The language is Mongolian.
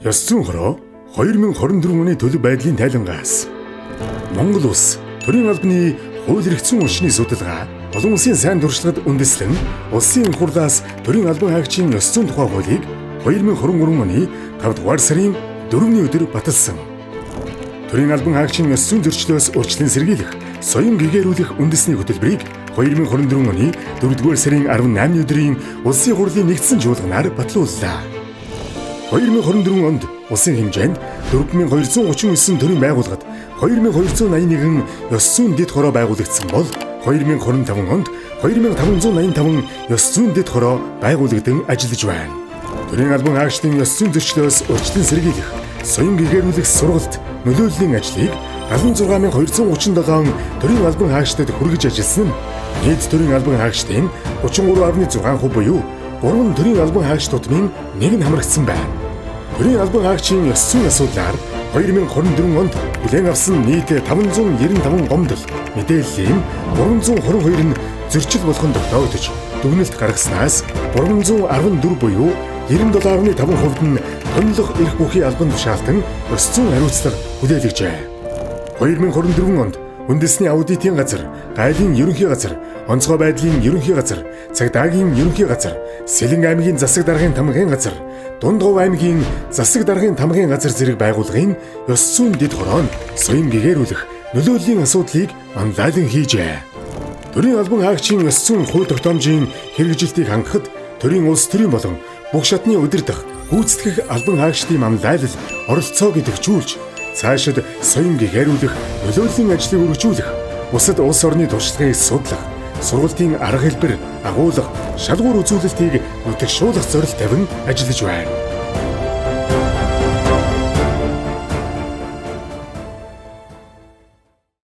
Ёс зүйн хороо 2024 оны төлөв байдлын тайлангаас Монгол улс төрийн албаны хууль эрх зүйн орчны судалгаа олон улсын сайн туршлагад үндэслэн улсын хурлаас төрийн албан хаагчийн ёс зүйн тухай хуулийг 2023 оны 5 дугаар сарын 4-ний өдөр баталсан. Төрийн албан хаагчийн ёс зүйн зөрчлөөс урьдчилан сэргийлэх, соён гээгээрүүлэх үндэсний хөтөлбөрийг 2024 оны 4-р сарын 18-ны өдрийн улсын хурлын нэгдсэн жуулганаар батлууллаа. 2024 онд улсын хэмжээнд 4239 төрийн байгууллагад 2281 ёс зүйн дэд хороо байгуулагдсан бол 2025 онд 2585 ёс зүйн дэд хороо байгуулагдсан ажиллаж байна. Төрийн албан хаагчдын ёс зүйн зөрчлөөс урьдчилан сэргийлэх, соён гээгээрүүлэх сургалт нөлөөллийн ажлыг 76237 төрийн албан хаагчдад хүргэж ажилласан нь нийт төрийн албан хаагчдын 33.6% буюу 3 төрийн албан хаагч тутмын нэг нь хамрагдсан байна. Төрийн албан хаагчийн ёс зүйн асуудлаар 2024 онд бүлээн авсан нийт 595 гомдол мэдээллийн 322 нь зөрчил болгон тогтоогдож дүгнэлт гаргаснаас 314 буюу 97.5% нь томилох эрх бүхий албан тушаалтан ёс зүйн хариуцлага хүлээлгэжээ. 2024 онд үндэсний аудитын газар, гайлын ерөнхий газар, онцгой байдлын ерөнхий газар, цагдаагийн ерөнхий газар, Сэлэн аймгийн засаг даргын тамгын газар, Дундгов аймгийн засаг даргын тамгын газар зэрэг байгууллагын ёс зүйн дэд хороо нь соён гээгээрүүлэх нөлөөллийн асуудлыг манлайлан хийжээ. Төрийн албан хаагчийн ёс зүйн хууль тогтоомжийн хэрэгжилтийг хангахад төрийн улс төрийн болон бүх шатны удирдах, гүйцэтгэх албан хаагчдын манлайлал оролцоог идэвхжүүлж цаашид соён гээгээрүүлэх нөлөөллийн ажлыг үргэлжлүүлэх, бусад улс орны туршлагыг судлах, сургалтын арга хэлбэр, агуулга, шалгуур үзүүлэлтийг нутагшуулах зорилт тавин ажиллаж байна.